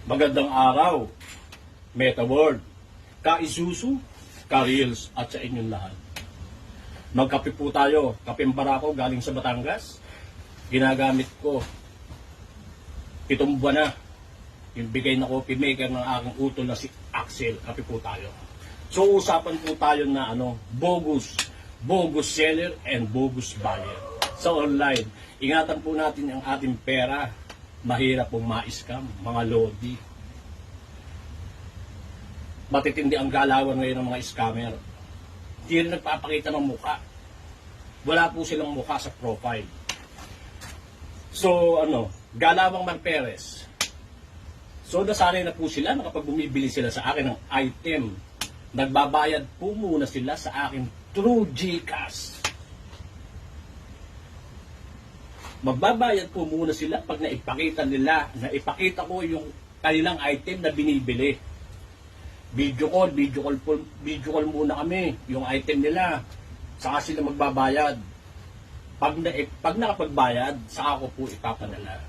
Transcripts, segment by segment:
Magandang araw, Meta World, ka-Isuzu, ka-Reels, at sa inyong lahat. Magkape po tayo. Kapeng Barako galing sa Batangas. Ginagamit ko 7 buwan na yung bigay na coffee maker ng aking utol na si Axel. Kape po tayo. So usapan po tayo na bogus seller and bogus buyer sa online. Ingatan po natin ang ating pera. Mahirap pong ma-scam, mga lodi. Matitindi ang galawan ngayon ng mga scammer. Hindi rin nagpapakita ng mukha. Wala po silang mukha sa profile. So, Galawang Marperez. So, nasanay na po sila na kapag bumibili sila sa akin ng item, nagbabayad po muna sila sa akin through GCash. Magbabayad po muna sila pag naipakita ko yung kanilang item na binibili. Video call muna kami, yung item nila, saka sila magbabayad. Pag nakapagbayad, saka ko po ipapadala.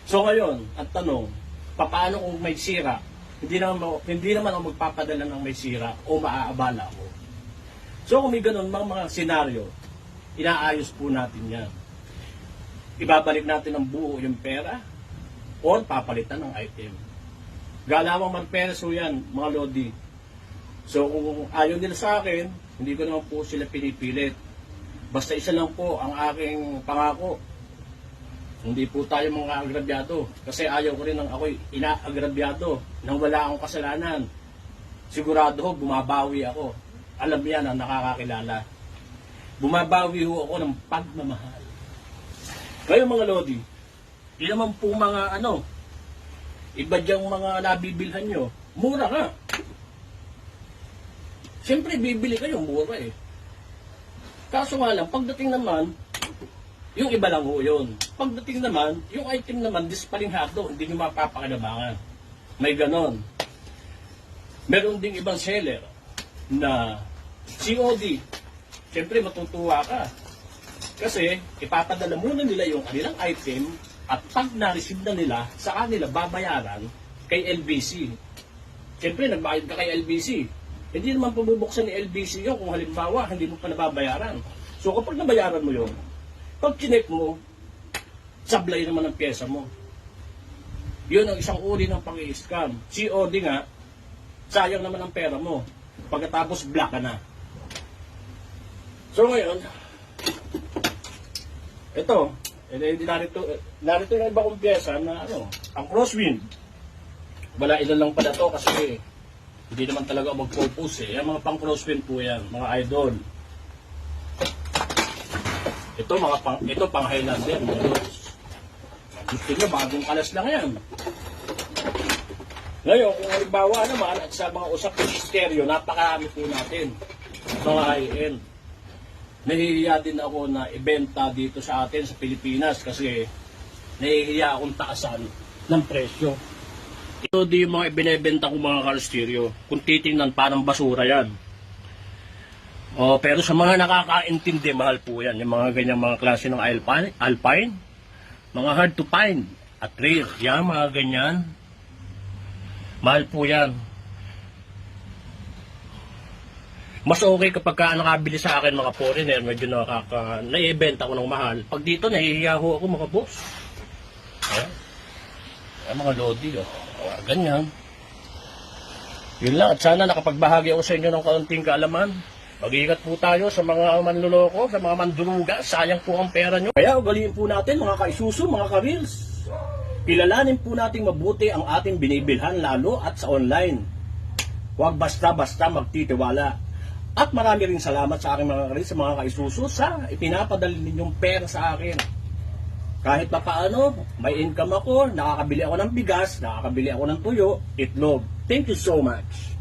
So ngayon, ang tanong, paano kung may sira? Hindi naman ako magpapadala ng may sira o maaabala ako. So kung may ganun mga senaryo, inaayos po natin yan. Ibabalik natin ng buo yung pera o papalitan ng item. Galawang Marperez so yan, mga lodi. So kung ayaw nila sa akin, hindi ko naman po sila pinipilit. Basta isa lang po ang aking pangako. Hindi po tayo mga agrabyado. Kasi ayaw ko rin ng ako'y inaagrabyado nang wala akong kasalanan. Sigurado ho, bumabawi ako. Alam yan ang nakakakilala. Bumabawi ho ako ng pagmamahal. Kayo mga lodi, di naman po mga iba diyang mga nabibilhan nyo, mura nga. Siyempre bibili kayo, mura eh. Kaso nga lang, pagdating naman, yung iba lang ho yun. Pagdating naman, yung item naman, dispalinghado, hindi nyo mapapakinabangan. May ganon. Meron ding ibang seller na COD. Siyempre matutuwa ka. Kasi ipapadala muna nila yung kanilang item at pag na-receive na nila, sa kanila babayaran kay LBC. Siyempre nagbayad ka kay LBC. Hindi naman pabubuksan ni LBC yun kung halimbawa hindi mo pa nababayaran. So kapag nabayaran mo yun, pag chinek mo, sablay naman ang pyesa mo. Yun ang isang uri ng pang-i-scam. COD nga, sayang naman ang pera mo. Pagkatapos black ka na. So ngayon, ito, narito yung iba kong pyesa na ang crosswind. Wala ilan lang pala to kasi hindi naman talaga mag-focus eh. Yung mga pang crosswind po yan, mga idol. Ito pang Highlander. Gusto nyo, bagong kalas lang yan. Ngayon, kung halimbawa naman at sa mga usapin stereo, napakarami po natin. Mga high-end. Nahihiya din ako na ibenta dito sa atin sa Pilipinas kasi nahihiya akong taasan ng presyo. Ito di yung mga ibinebenta kong mga car stereo. Kung titingnan, parang basura yan. Pero sa mga nakakaintindi, mahal po yan. Yung mga ganyang mga klase ng Alpine, mga hard to find at rare. Yan, mga ganyan. Mahal po yan. Mas okay kapag nakabili sa akin mga foreigner, medyo naiibenta ko ng mahal. Pag dito, nahihiya ho ako mga boss. Ayan, mga lodi. Ganyan. Yun lang. At sana nakapagbahagi ako sa inyo ng kaunting kaalaman. Mag-iingat po tayo sa mga manluloko, sa mga manduruga. Sayang po ang pera nyo. Kaya ugaliin po natin mga ka-Isuzu, mga ka-Reels. Kilalanin po natin mabuti ang ating binibilhan lalo at sa online. Huwag basta-basta magtitiwala. At marami rin salamat sa aking mga karis, sa mga ka-Isuzu sa ipinapadali ninyong pera sa akin. Kahit pa paano, may income ako, nakakabili ako ng bigas, nakakabili ako ng tuyo, itlog. Thank you so much.